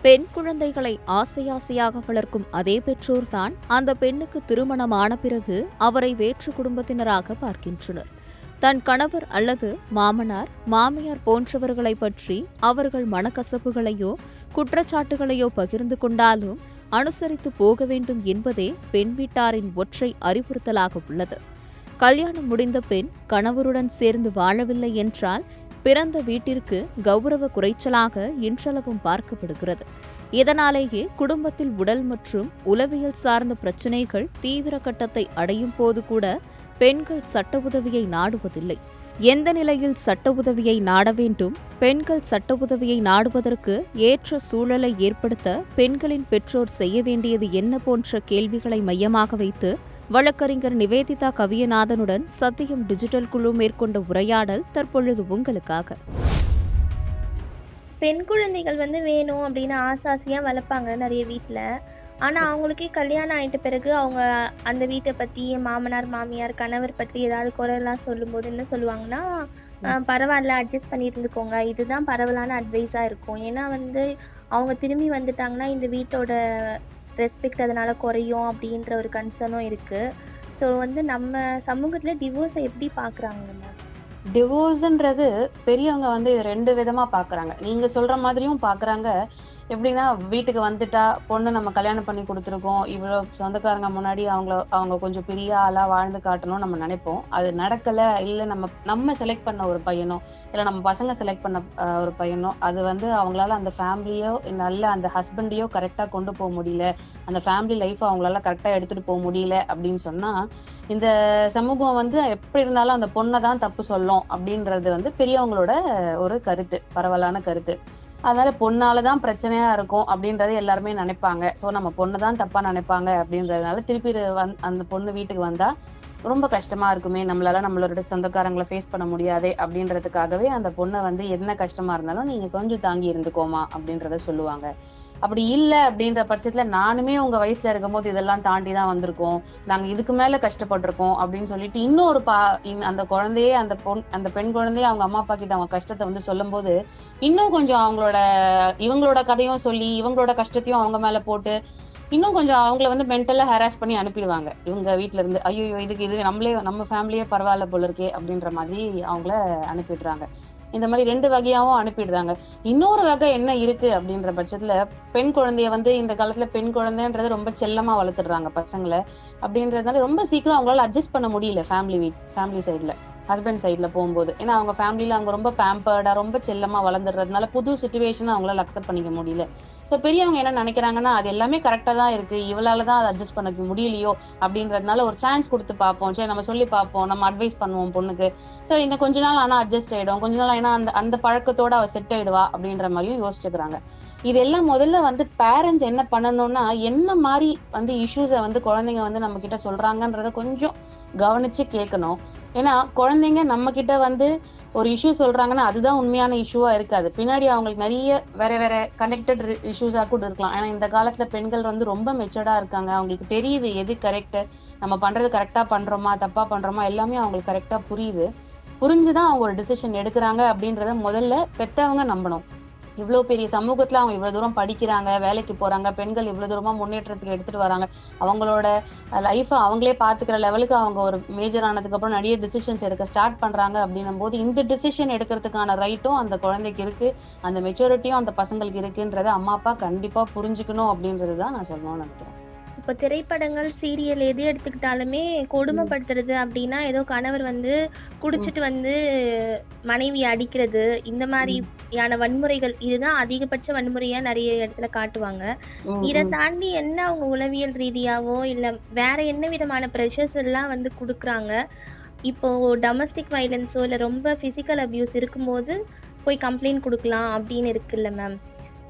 பெண் குழந்தைகளை ஆசை ஆசையாக வளர்க்கும் அதே பெற்றோர்தான் அந்த பெண்ணுக்கு திருமணமான பிறகு அவரை வேற்று குடும்பத்தினராக பார்க்கின்றனர். தன் கணவர் அல்லது மாமனார், மாமியார் போன்றவர்களை பற்றி அவர்கள் மனக்கசப்புகளையோ குற்றச்சாட்டுகளையோ பகிர்ந்து கொண்டாலும் அனுசரித்து போக வேண்டும் என்பதே பெண் வீட்டாரின் ஒற்றை அறிவுறுத்தலாக உள்ளது. கல்யாணம் முடிந்த பெண் கணவருடன் சேர்ந்து வாழவில்லை என்றால் பிறந்த வீட்டிற்கு கௌரவ குறைச்சலாக இன்றளவும் பார்க்கப்படுகிறது. இதனாலேயே குடும்பத்தில் உடல் மற்றும் உளவியல் சார்ந்த பிரச்சினைகள் தீவிர கட்டத்தை அடையும் போது கூட பெண்கள் சட்ட உதவியை நாடுவதில்லை. எந்த நிலையில் சட்ட உதவியை நாட வேண்டும், பெண்கள் சட்ட உதவியை நாடுவதற்கு ஏற்ற சூழலை ஏற்படுத்த பெண்களின் பெற்றோர் செய்ய வேண்டியது என்ன போன்ற கேள்விகளை மையமாக வைத்து வழக்கறிஞர் நிவேதிதா கவியநாதனுடன் சத்தியம் டிஜிட்டல் குழு மேற்கொண்ட உரையாடல் தற்பொழுது உங்களுக்காக. பெண் குழந்தைகள் வேணும் அப்படின்னு ஆசாசியாக வளர்ப்பாங்க நிறைய வீட்டில். ஆனால் அவங்களுக்கே கல்யாணம் ஆகிட்ட பிறகு அவங்க அந்த வீட்டை பற்றி, மாமனார் மாமியார் கணவர் பற்றி ஏதாவது குறையெல்லாம் சொல்லும்போது என்ன சொல்லுவாங்கன்னா, பரவாயில்ல அட்ஜஸ்ட் பண்ணி இருந்துக்கோங்க, இதுதான் பரவலான அட்வைஸாக இருக்கும். ஏன்னா அவங்க திரும்பி வந்துட்டாங்கன்னா இந்த வீட்டோட ரெஸ்பெக்ட் அதனால குறையும் அப்படின்ற ஒரு கன்சர்னும் இருக்குது. ஸோ நம்ம சமூகத்தில் டிவோர்ஸை எப்படி பார்க்குறாங்க? டிவோர்ஸ்ன்றது பெரியவங்க இது 2 விதமா பாக்குறாங்க. நீங்க சொல்ற மாதிரியும் பாக்குறாங்க. எப்படின்னா, வீட்டுக்கு வந்துட்டா பொண்ணு நம்ம கல்யாணம் பண்ணி கொடுத்துருக்கோம், இவ்வளவு சொந்தக்காரங்க முன்னாடி அவங்க கொஞ்சம் பெரிய ஆளா வாழ்ந்து காட்டணும்னு நம்ம நினைப்போம். அது நடக்கல, இல்ல நம்ம செலக்ட் பண்ண ஒரு பையனோ இல்ல நம்ம பசங்க செலக்ட் பண்ண ஒரு பையனோ அது அவங்களால அந்த ஃபேமிலியோ நல்ல அந்த ஹஸ்பண்டையோ கரெக்டா கொண்டு போக முடியல, அந்த ஃபேமிலி லைஃப் அவங்களால கரெக்டா எடுத்துட்டு போக முடியல அப்படின்னு சொன்னா இந்த சமூகம் எப்படி இருந்தாலும் அந்த பொண்ணை தான் தப்பு சொல்லும் அப்படின்றது பெரியவங்களோட ஒரு கருத்து, பரவலான கருத்து. அதனால பொண்ணாலதான் பிரச்சனையா இருக்கும் அப்படின்றத எல்லாருமே நினைப்பாங்க. சோ நம்ம பொண்ணை தான் தப்பா நினைப்பாங்க அப்படின்றதுனால திருப்பி அந்த பொண்ணு வீட்டுக்கு வந்தா ரொம்ப கஷ்டமா இருக்குமே, நம்மளோட சொந்தக்காரங்களை ஃபேஸ் பண்ண முடியாதே அப்படின்றதுக்காகவே அந்த பொண்ணை என்ன கஷ்டமா இருந்தாலும் நீங்க கொஞ்சம் தாங்கி இருந்துக்கோமா அப்படின்றத சொல்லுவாங்க. அப்படி இல்லை அப்படின்ற பட்சத்துல நானுமே உங்க வயசுல இருக்கும் போது இதெல்லாம் தாண்டிதான் வந்திருக்கோம், நாங்க இதுக்கு மேல கஷ்டப்பட்டிருக்கோம் அப்படின்னு சொல்லிட்டு இன்னொரு அந்த குழந்தையே அந்த பெண் குழந்தையே அவங்க அம்மா அப்பா கிட்ட அவங்க கஷ்டத்தை சொல்லும் போது இன்னும் கொஞ்சம் இவங்களோட கதையும் சொல்லி இவங்களோட கஷ்டத்தையும் அவங்க மேல போட்டு இன்னும் கொஞ்சம் அவங்கள மென்டலா ஹராஸ் பண்ணி அனுப்பிடுவாங்க இவங்க வீட்டுல இருந்து. ஐயோ இது நம்ம ஃபேமிலியே பரவாயில்ல போல இருக்கே அப்படின்ற மாதிரி அவங்கள அனுப்பிடுறாங்க. இந்த மாதிரி 2 வகையாவும் அனுப்பிடுறாங்க. இன்னொரு வகை என்ன இருக்கு அப்படின்ற பட்சத்துல பெண் குழந்தைய இந்த காலத்துல பெண் குழந்தைன்றது ரொம்ப செல்லமா வளர்த்துடுறாங்க பசங்களை. அப்படின்றதுனால ரொம்ப சீக்கிரம் அவங்களால அட்ஜஸ்ட் பண்ண முடியல ஃபேமிலி சைட்ல, ஹஸ்பண்ட் சைட்ல போகும்போது. ஏன்னா அவங்க ஃபேமிலியில அவங்க ரொம்ப பேம்பர்டா ரொம்ப செல்லமா வளர்ந்துடுறதுனால புது சிச்சுவேஷன் அவங்களால அக்செப்ட் பண்ணிக்க முடியல. ஸோ பெரியவங்க என்ன நினைக்கிறாங்கன்னா, அது எல்லாமே கரெக்டா தான் இருக்கு, இவளாலதான் அதை அட்ஜஸ்ட் பண்ணிக்க முடியலையோ அப்படின்றதுனால ஒரு சான்ஸ் கொடுத்து பார்ப்போம், சரி நம்ம சொல்லி பார்ப்போம், நம்ம அட்வைஸ் பண்ணுவோம் பொண்ணுக்கு. ஸோ இந்த கொஞ்ச நாள் ஆனா அட்ஜஸ்ட் ஆயிடும், கொஞ்ச நாள் ஏன்னா அந்த பழக்கத்தோட அவ செட் ஆயிடுவா அப்படின்ற மாதிரியும் யோசிச்சுக்கிறாங்க. இதெல்லாம் முதல்ல பேரண்ட்ஸ் என்ன பண்ணணும்னா, என்ன மாதிரி இஷ்யூஸை குழந்தைங்க நம்ம கிட்ட சொல்றாங்கன்றத கொஞ்சம் கவனிச்சு கேட்கணும். ஏன்னா குழந்தைங்க நம்ம கிட்ட ஒரு இஷ்யூ சொல்றாங்கன்னா அதுதான் உண்மையான இஷ்யூவா இருக்காது, பின்னாடி அவங்களுக்கு நிறைய வேற கனெக்டட் இஷ்யூஸா கூட இருக்கலாம். ஏன்னா இந்த காலத்துல பெண்கள் ரொம்ப மெச்சூர்டா இருக்காங்க, அவங்களுக்கு தெரியுது எது கரெக்ட், நம்ம பண்றது கரெக்டா பண்றோமா தப்பா பண்றோமா எல்லாமே அவங்களுக்கு கரெக்டா புரிஞ்சுதான் அவங்க ஒரு டிசிஷன் எடுக்கிறாங்க அப்படின்றத முதல்ல பெத்தவங்க நம்பணும். இவ்வளவு பெரிய சமூகத்துல அவங்க இவ்வளவு தூரம் படிக்கிறாங்க, வேலைக்கு போறாங்க, பெண்கள் இவ்வளவு தூரமா முன்னேற்றத்துக்கு எடுத்துட்டு வராங்க, அவங்களோட லைஃப் அவங்களே பாத்துக்கிற லெவலுக்கு அவங்க ஒரு மேஜர் ஆனதுக்கு அப்புறம் நிறைய டிசிஷன்ஸ் எடுக்க ஸ்டார்ட் பண்றாங்க. அப்படின்னும் போது இந்த டிசிஷன் எடுக்கிறதுக்கான ரைட்டும் அந்த குழந்தைக்கு இருக்கு, அந்த மெச்சூரிட்டியும் அந்த பசங்களுக்கு இருக்குன்றத அம்மா அப்பா கண்டிப்பா புரிஞ்சுக்கணும் அப்படின்றதுதான் நான் சொல்லணும்னு நினைக்கிறேன். இப்போ திரைப்படங்கள், சீரியல் எது எடுத்துக்கிட்டாலுமே கொடுமைப்படுத்துறது அப்படின்னா ஏதோ கணவர் குடிச்சிட்டு மனைவி அடிக்கிறது, இந்த மாதிரியான வன்முறைகள், இதுதான் அதிகபட்ச வன்முறையா நிறைய இடத்துல காட்டுவாங்க. இதை தாண்டி என்ன அவங்க உளவியல் ரீதியாவோ இல்ல வேற என்ன விதமான ப்ரெஷர்ஸ் எல்லாம் கொடுக்குறாங்க? இப்போ டொமஸ்டிக் வயலன்ஸோ இல்ல ரொம்ப பிசிக்கல் அபியூஸ் இருக்கும்போது போய் கம்ப்ளைண்ட் கொடுக்கலாம் அப்படின்னு இருக்குல்ல மேம்,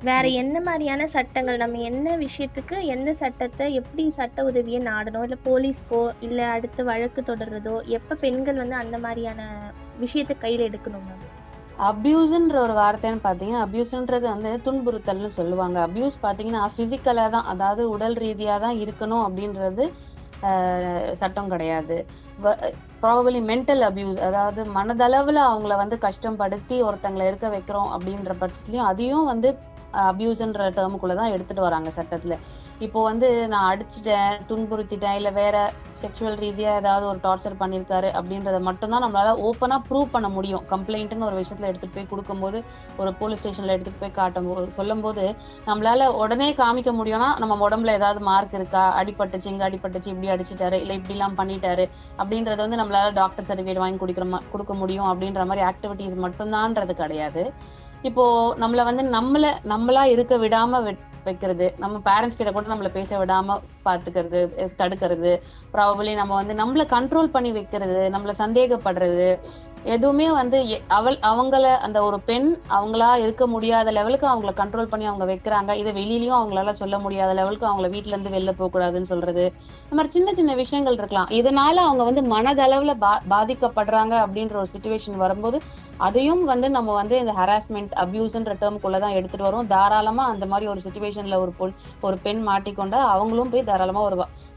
வேற என்ன மாதிரியான சட்டங்கள், நம்ம என்ன விஷயத்துக்கு எந்த சட்டத்தை, எப்படி சட்ட உதவியை நாடணும், இல்ல போலீஸ்க்கோ இல்ல அடுத்து வழக்கு தொடர்றதோ எப்ப பெண்கள் அந்த மாதிரியான விஷயத்தை கையில எடுக்கணும் மேம்? அபியூஸ்ன்ற ஒரு வார்த்தைன்னு பாத்தீங்கன்னா, அபியூஸ்ன்றது துன்புறுத்தல்னு சொல்லுவாங்க. அபியூஸ் பாத்தீங்கன்னா பிசிக்கலா தான், அதாவது உடல் ரீதியா தான் இருக்கணும் அப்படின்றது சட்டம் கிடையாது. ப்ராபபிலி மென்டல் அபியூஸ், அதாவது மனதளவுல அவங்கள கஷ்டப்படுத்தி ஒருத்தங்களை இருக்க வைக்கிறோம் அப்படின்ற பட்சத்துலயும் அதையும் அபியூஸ்ன்ற டேர்முக்குள்ளதான் எடுத்துட்டு வராங்க சட்டத்துல. இப்போ வந்து நான் அடிச்சிட்டேன், துன்புறுத்திட்டேன், இல்ல வேற செக்ஷுவல் ரீதியா ஏதாவது ஒரு டார்ச்சர் பண்ணியிருக்காரு அப்படின்றத மட்டும்தான் நம்மளால ஓப்பனா ப்ரூவ் பண்ண முடியும். கம்ப்ளைண்ட்னு ஒரு விஷயத்துல எடுத்துட்டு போய் கொடுக்கும்போது, ஒரு போலீஸ் ஸ்டேஷன்ல எடுத்துட்டு போய் சொல்லும் போது நம்மளால உடனே காமிக்க முடியும்னா நம்ம உடம்புல ஏதாவது மார்க் இருக்கா, அடிபட்டுச்சு, இங்க அடிபட்டுச்சு, இப்படி அடிச்சிட்டாரு, இல்ல இப்படி எல்லாம் பண்ணிட்டாரு அப்படின்றத வந்து நம்மளால டாக்டர் சர்டிஃபிகேட் வாங்கி கொடுக்க முடியும் அப்படின்ற மாதிரி ஆக்டிவிட்டிஸ் மட்டும்தான்ன்றது கிடையாது. இப்போ நம்மள வந்து நம்மளா இருக்க விடாம வைக்கிறது, நம்ம பேரண்ட்ஸ் கிட்ட கூட நம்மள பேச விடாம பாத்துக்கிறது, தடுக்கிறது, ப்ராபபிலி நம்ம வந்து நம்மள கண்ட்ரோல் பண்ணி வைக்கிறது, நம்மள சந்தேகப்படுறது, எதுவுமே வந்து அவங்கள அந்த ஒரு பெண் அவங்களா இருக்க முடியாத லெவலுக்கு அவங்கள கண்ட்ரோல் பண்ணி அவங்க வைக்கிறாங்க. இதை வெளியிலயும் அவங்களால சொல்ல முடியாத லெவலுக்கு அவங்கள வீட்டுல இருந்து வெளில போக கூடாதுன்னு சொல்றது, இந்த மாதிரி சின்ன சின்ன விஷயங்கள் இருக்கலாம். இதனால அவங்க வந்து மனதளவுல பாதிக்கப்படுறாங்க அப்படின்ற ஒரு சிச்சுவேஷன் வரும்போது அதையும் வந்து நம்ம வந்து இந்த ஹராஸ்மெண்ட் அபியூஸ்ன்ற டேர்முக்குள்ளதான் எடுத்துட்டு வரோம். தாராளமா அந்த மாதிரி ஒரு சிச்சுவேஷன்ல ஒரு பெண் மாட்டிக்கொண்டா அவங்களும் போய் தாராளமா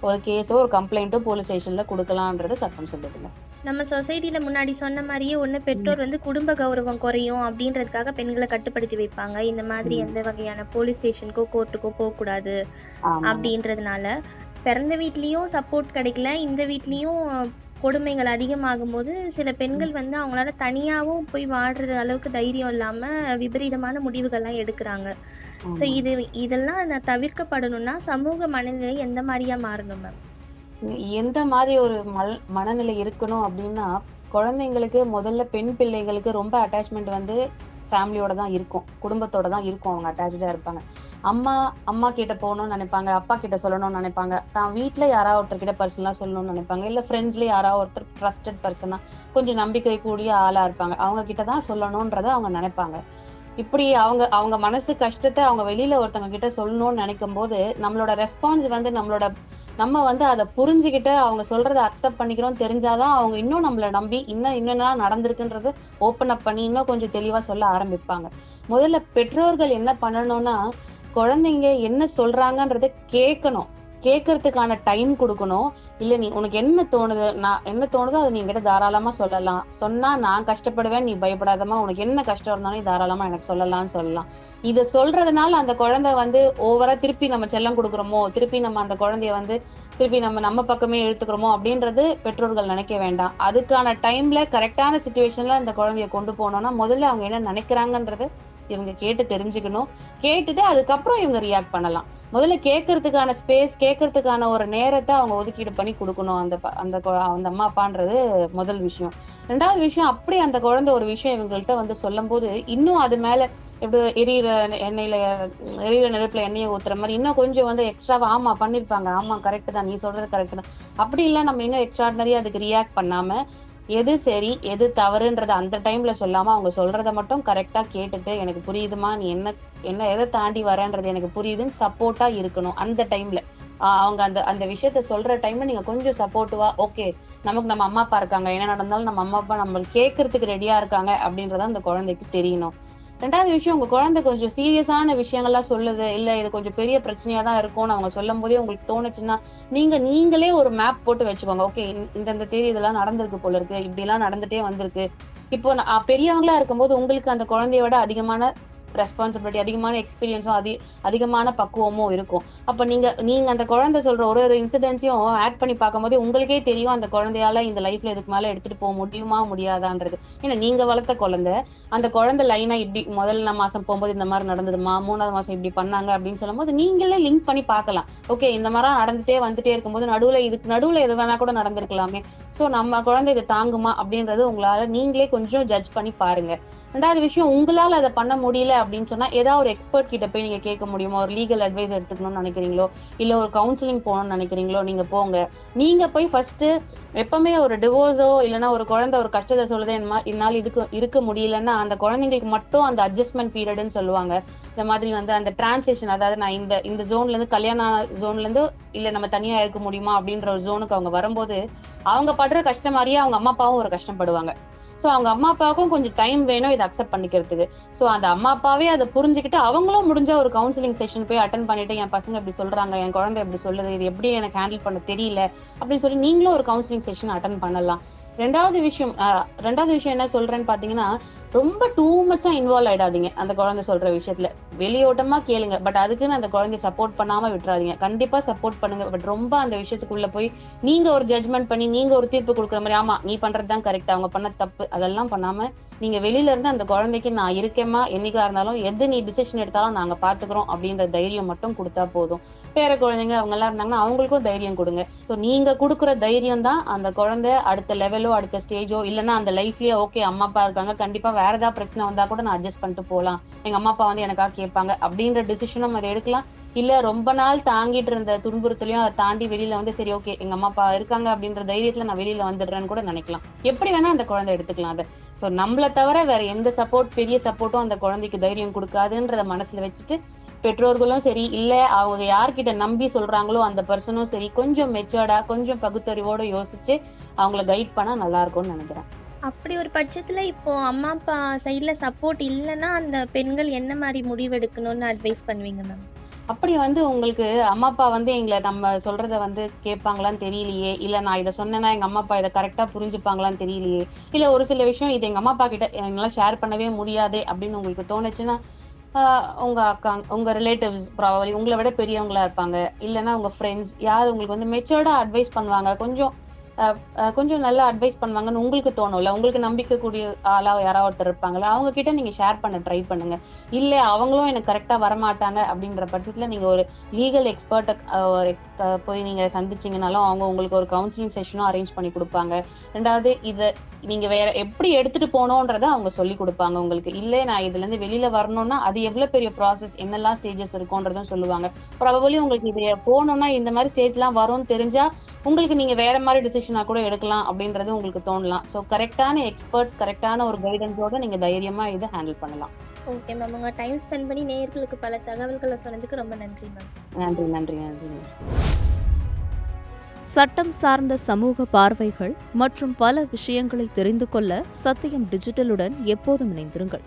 ஒரு கேஸோ ஒரு கம்ப்ளைண்ட்டோ போலீஸ் ஸ்டேஷன்ல கொடுக்கலான்றது சட்டம் சொல்லுதுங்க. நம்ம சொசைட்டில முன்னாடி சொன்ன மாதிரியே ஒண்ணு பெற்றோர் வந்து குடும்ப கௌரவம் குறையும் அப்படின்றதுக்காக பெண்களை கட்டுப்படுத்தி வைப்பாங்க. இந்த மாதிரி எந்த வகையான போலீஸ் ஸ்டேஷனுக்கோ கோர்ட்டுக்கோ போக கூடாது அப்படின்றதுனால பிறந்த வீட்லயும் சப்போர்ட் கிடைக்கல, இந்த வீட்லயும் கொடுமைகள் அதிகமாகும் போது சில பெண்கள் வந்து அவங்களால தனியாவும் போய் வாடுறது அளவுக்கு தைரியம் இல்லாம விபரீதமான முடிவுகள்லாம் எடுக்கிறாங்க. ஸோ இதெல்லாம் தவிர்க்கப்படணும்னா சமூக மனநிலை எந்த மாதிரியா மாறணும் மேம்? எந்த மாதிரி ஒரு மனநிலை இருக்கணும் அப்படின்னா, குழந்தைங்களுக்கு முதல்ல பெண் பிள்ளைகளுக்கு ரொம்ப அட்டாச்மெண்ட் வந்து ஃபேமிலியோட தான் இருக்கும், குடும்பத்தோட தான் இருக்கும். அவங்க அட்டாச்சா இருப்பாங்க. அம்மா கிட்ட போகணும்னு நினைப்பாங்க, அப்பா கிட்ட சொல்லணும்னு நினைப்பாங்க, தான் வீட்டுல யாராவது ஒருத்தர் கிட்ட பர்சனலா சொல்லணும்னு நினைப்பாங்க, இல்ல ஃப்ரெண்ட்ஸ்ல யாராவது ஒருத்தர் ட்ரஸ்டட் பர்சனா கொஞ்சம் நம்பிக்கை கூடிய ஆளா இருப்பாங்க, அவங்க கிட்டதான் சொல்லணும்ன்றத அவங்க நினைப்பாங்க. இப்படி அவங்க மனசு கஷ்டத்தை அவங்க வெளியில ஒருத்தவங்க கிட்ட சொல்லணும்னு நினைக்கும் போது நம்மளோட ரெஸ்பான்ஸ் வந்து நம்ம வந்து அதை புரிஞ்சுக்கிட்டு அவங்க சொல்றதை அக்செப்ட் பண்ணிக்கிறோம் தெரிஞ்சாதான் அவங்க இன்னும் நம்மள நம்பி இன்னும் நடந்திருக்குன்றது ஓப்பன் அப் பண்ணி இன்னும் கொஞ்சம் தெளிவா சொல்ல ஆரம்பிப்பாங்க. முதல்ல பெற்றோர்கள் என்ன பண்ணணும்னா, குழந்தைங்க என்ன சொல்றாங்கன்றத கேட்கறதுக்கான டைம் கொடுக்கணும். இல்ல உனக்கு என்ன தோணுதோ அதை நீ என்கிட்ட தாராளமா சொல்லலாம். சொன்னா நான் கஷ்டப்படுவேன், நீ பயப்படாதமா, உனக்கு என்ன கஷ்டம் இருந்தாலும் தாராளமா எனக்கு சொல்லலாம். இத சொல்றதுனால அந்த குழந்தை வந்து ஓவரா திருப்பி நம்ம செல்லம் கொடுக்குறோமோ, திருப்பி நம்ம அந்த குழந்தைய வந்து திருப்பி நம்ம பக்கமே இழுத்துக்கிறோமோ அப்படின்றது பெற்றோர்கள் நினைக்க வேண்டாம். அதுக்கான டைம்ல கரெக்டான சிச்சுவேஷன்ல அந்த குழந்தைய கொண்டு போனோம்னா முதல்ல அவங்க என்ன நினைக்கிறாங்கன்றது இவங்க கேட்டு தெரிஞ்சுக்கணும். கேட்டுட்டு அதுக்கப்புறம் இவங்க ரியாக்ட் பண்ணலாம். முதல்ல கேட்கறதுக்கான ஸ்பேஸ், கேட்கறதுக்கான ஒரு நேரத்தை அவங்க ஒதுக்கீடு பண்ணி கொடுக்கணும் அந்த அம்மா அப்பான்றது முதல் விஷயம். ரெண்டாவது விஷயம், அப்படி அந்த குழந்தை ஒரு விஷயம் இவங்கள்ட்ட வந்து சொல்லும் போது இன்னும் அது மேல எப்படி எரியிற நெருப்புல எண்ணெயை ஊத்துற மாதிரி இன்னும் கொஞ்சம் வந்து எக்ஸ்ட்ராவா ஆமா பண்ணிருப்பாங்க, ஆமா கரெக்ட் தான், நீ சொல்றது கரெக்ட் தான், அப்படி இல்ல நம்ம இன்னும் எக்ஸ்ட்ராடினரியா அதுக்கு ரியாக்ட் பண்ணாம எது சரி எது தவறுன்றத அந்த டைம்ல சொல்லாம அவங்க சொல்றத மட்டும் கரெக்டா கேட்டுட்டு, எனக்கு புரியுதுமா, நீ என்ன எதை தாண்டி வரன்றது எனக்கு புரியுதுன்னு சப்போர்ட்டா இருக்கணும். அந்த டைம்ல அவங்க அந்த விஷயத்த சொல்ற டைம்ல நீங்க கொஞ்சம் சப்போர்ட்டிவா, ஓகே நமக்கு நம்ம அம்மா அப்பா இருக்காங்க, என்ன நடந்தாலும் நம்ம அம்மா அப்பா நம்ம கேட்கறதுக்கு ரெடியா இருக்காங்க அப்படின்றத அந்த குழந்தைக்கு தெரியணும். ரெண்டாவது விஷயம், உங்க குழந்தை கொஞ்சம் சீரியஸான விஷயங்கள்லாம் சொல்லுது, இல்ல இது கொஞ்சம் பெரிய பிரச்சனையா தான் இருக்கும்னு அவங்க சொல்லும் போதே உங்களுக்கு தோணுச்சுன்னா நீங்களே ஒரு மேப் போட்டு வச்சுக்கோங்க. ஓகே இந்த தேதி இதெல்லாம் நடந்திருக்கு போல இருக்கு, இப்படி எல்லாம் நடந்துட்டே வந்திருக்கு. இப்போ பெரியவங்களா இருக்கும்போது உங்களுக்கு அந்த குழந்தையோட அதிகமான ரெஸ்பான்சிபிலிட்டி, அதிகமான எக்ஸ்பீரியன்ஸும் அதிகமான பக்குவமும் இருக்கும். அப்ப நீங்க அந்த குழந்தை சொல்ற ஒரு இன்சிடென்ட்ஸையும் ஆட் பண்ணி பார்க்கும்போது உங்களுக்கே தெரியும் அந்த குழந்தையால இந்த லைஃப்ல இதுக்கு மேல எடுத்துட்டு போக முடியுமா முடியாதான்றது. ஏன்னா நீங்க வளர்த்த குழந்தை, அந்த குழந்தை லைனா இப்படி முதல் மாசம் போகும்போது இந்த மாதிரி நடந்ததுமா, 3ஆவது மாசம் இப்படி பண்ணாங்க அப்படின்னு சொல்லும் போது நீங்களே லிங்க் பண்ணி பார்க்கலாம். ஓகே இந்த மாதிரி வந்துட்டே இருக்கும்போது நடுவுல எது வேணா கூட நடந்திருக்கலாமே, சோ நம்ம குழந்தை இதை தாங்குமா அப்படின்றது உங்களால நீங்களே கொஞ்சம் ஜட்ஜ் பண்ணி பாருங்க. ரெண்டாவது விஷயம், உங்களால அதை பண்ண முடியல அப்படின்னு சொன்னா ஏதாவது ஒரு எக்ஸ்பர்ட் கிட்ட போய் நீங்க கேட்க முடியுமா? ஒரு லீகல் அட்வைஸ் எடுத்துக்கணும்னு நினைக்கிறீங்களோ, இல்ல ஒரு கவுன்சிலிங் போகணும்னு நினைக்கிறீங்களோ, நீங்க போங்க. நீங்க போய் ஃபர்ஸ்ட் எப்பவுமே ஒரு டிவோர்ஸோ இல்லைன்னா ஒரு குழந்தை ஒரு கஷ்டத்தை சொல்லுது, என்னால் இருக்க முடியலன்னா அந்த குழந்தைங்களுக்கு மட்டும் அந்த அட்ஜஸ்ட்மெண்ட் பீரியட்னு சொல்லுவாங்க. இந்த மாதிரி வந்து அந்த டிரான்சிஷன், அதாவது நான் இந்த ஜோன்ல இருந்து கல்யாண ஜோன்ல இருந்து இல்ல நம்ம தனியா இருக்க முடியுமா அப்படின்ற ஒரு ஜோனுக்கு அவங்க வரும்போது அவங்க படுற கஷ்டம் மாதிரியே அவங்க அம்மா அப்பாவும் ஒரு கஷ்டப்படுவாங்க. சோ அவங்க அம்மா அப்பாவுக்கும் கொஞ்சம் டைம் வேணும் இதை அக்செப்ட் பண்ணிக்கிறதுக்கு. சோ அந்த அம்மா அப்பாவே அதை புரிஞ்சுக்கிட்டு அவங்களும் முடிஞ்ச ஒரு கவுன்சிலிங் செஷன் போய் அட்டன் பண்ணிட்டு, என் பசங்க இப்படி சொல்றாங்க, என் குழந்தை இப்படி சொல்லுது, இது எப்படி எனக்கு ஹேண்டில் பண்ண தெரியல அப்படின்னு சொல்லி நீங்களும் ஒரு கவுன்சிலிங் செஷன் அட்டன் பண்ணலாம். ரெண்டாவது விஷயம் என்ன சொல்றேன்னு பாத்தீங்கன்னா, ரொம்ப டூ மச்சா இன்வால்வ் ஆயிடாதீங்க அந்த குழந்தை சொல்ற விஷயத்துல. வெளியோட்டமா கேளுங்க, பட் அதுக்குன்னு அந்த குழந்தைய சப்போர்ட் பண்ணாம விட்டுறாதீங்க. கண்டிப்பா சப்போர்ட் பண்ணுங்க, பட் ரொம்ப அந்த விஷயத்துக்குள்ள போய் நீங்க ஒரு ஜட்ஜ்மெண்ட் பண்ணி நீங்க ஒரு தீர்ப்பு கொடுக்குற மாதிரி, ஆமா நீ பண்றதுதான் கரெக்ட், அவங்க பண்ண தப்பு, அதெல்லாம் பண்ணாம நீங்க வெளியில இருந்து அந்த குழந்தைக்கு நான் இருக்கேமா, என்னைக்கா இருந்தாலும் எது நீ டிசிஷன் எடுத்தாலும் நாங்க பாத்துக்கிறோம் அப்படின்ற தைரியம் மட்டும் கொடுத்தா போதும். பேர குழந்தைங்க அவங்க எல்லாம் இருந்தாங்கன்னா அவங்களுக்கும் தைரியம் கொடுங்க. சோ நீங்க கொடுக்குற தைரியம் தான் அந்த குழந்தை அடுத்த லெவலோ அடுத்த ஸ்டேஜோ இல்லைன்னா அந்த லைஃப்லயே ஓகே அம்மா அப்பா இருக்காங்க, கண்டிப்பா வேற ஏதாவது பிரச்சனை வந்தா கூட நான் அட்ஜஸ்ட் பண்ணிட்டு போகலாம், எங்க அம்மா அப்பா வந்து எனக்காக கேட்பாங்க அப்படின்ற டிசிஷனும் அதை எடுக்கலாம். இல்ல ரொம்ப நாள் தாங்கிட்டு இருந்த துன்புறுத்தலையும் அதை தாண்டி வெளியில வந்து சரி ஓகே எங்க அம்மா அப்பா இருக்காங்க அப்படின்ற தைரியத்துல நான் வெளியில வந்துடுறேன்னு கூட நினைக்கலாம். எப்படி வேணா அந்த குழந்தை எடுத்துக்கலாம் அதை. சோ நம்மளை தவிர வேற எந்த சப்போர்ட் பெரிய சப்போர்ட்டும் அந்த குழந்தைக்கு தைரியம் கொடுக்காதுன்றத மனசுல வச்சுட்டு பெற்றோர்களும் சரி இல்ல அவங்க யார்கிட்ட நம்பி சொல்றாங்களோ அந்த பர்சனும் சரி கொஞ்சம் மெச்சூர்டா கொஞ்சம் பகுத்தறிவோட யோசிச்சு அவங்கள கைட் பண்ணா நல்லா இருக்கும்னு நினைக்கிறேன். அப்படி ஒரு பட்சத்துல இப்போ அம்மா அப்பா சைட்ல சப்போர்ட் இல்லைன்னா அந்த பெண்கள் என்ன மாதிரி முடிவெடுக்கணும்னு அட்வைஸ் பண்ணுவீங்க மேம்? அப்படி வந்து உங்களுக்கு அம்மா அப்பா வந்து எங்களை நம்ம சொல்றத வந்து கேட்பாங்களான்னு தெரியலையே, இல்ல நான் இதை சொன்னேன்னா எங்க அம்மா அப்பா இதை கரெக்டா புரிஞ்சுப்பாங்களான்னு தெரியலையே, இல்ல ஒரு சில விஷயம் இது எங்க அம்மா அப்பா கிட்ட எங்களால ஷேர் பண்ணவே முடியாதே அப்படின்னு உங்களுக்கு தோணுச்சுன்னா உங்க அக்கா உங்க ரிலேட்டிவ்ஸ் ப்ராபபிலி உங்களை விட பெரியவங்களா இருப்பாங்க, இல்லைன்னா உங்க ஃப்ரெண்ட்ஸ் யார் உங்களுக்கு வந்து மெச்சூர்டா அட்வைஸ் பண்ணுவாங்க, கொஞ்சம் நல்லா அட்வைஸ் பண்ணுவாங்கன்னு உங்களுக்கு தோணும்ல, உங்களுக்கு நம்பிக்கை கூடிய ஆளா யாராவது ஒருத்தர் இருப்பாங்களா, அவங்க கிட்ட நீங்க ஷேர் பண்ண ட்ரை பண்ணுங்க. இல்ல அவங்களும் எனக்கு கரெக்டா வரமாட்டாங்க அப்படின்ற பட்சத்துல நீங்க ஒரு லீகல் எக்ஸ்பர்ட் போய் நீங்க சந்திச்சீங்கனாலும் அவங்க உங்களுக்கு ஒரு கவுன்சிலிங் செஷனும் அரேஞ்ச் பண்ணி கொடுப்பாங்க. ரெண்டாவது இதை நீங்க வேற எப்படி எடுத்துட்டு போனோன்றத அவங்க சொல்லி கொடுப்பாங்க உங்களுக்கு. இல்ல நான் இதுல இருந்து வெளியில வரணும்னா அது எவ்வளவு பெரிய ப்ராசஸ் என்னெல்லாம் ஸ்டேஜஸ் இருக்கும்ன்றதும் சொல்லுவாங்க. ப்ராபபிலி உங்களுக்கு இது போகணும்னா இந்த மாதிரி ஸ்டேஜ் எல்லாம் வரும்னு தெரிஞ்சா உங்களுக்கு நீங்க வேற மாதிரி டிசிஷனா கூட எடுக்கலாம் அப்படின்றது உங்களுக்கு தோணலாம். ஸோ கரெக்டான எக்ஸ்பர்ட் கரெக்டான ஒரு கைடன்ஸோட நீங்க தைரியமா இதை ஹேண்டில் பண்ணலாம். ஓகே மேம், உங்க டைம் ஸ்பெண்ட் பண்ணி நேயர்களுக்கு பல தகவல்களை சொன்னதுக்கு ரொம்ப நன்றி மேம். நன்றி நன்றி நன்றி. சட்டம் சார்ந்த சமூக பார்வைகள் மற்றும் பல விஷயங்களை தெரிந்து கொள்ள சத்தியம் டிஜிட்டலுடன் எப்போதும் இணைந்திருங்கள்.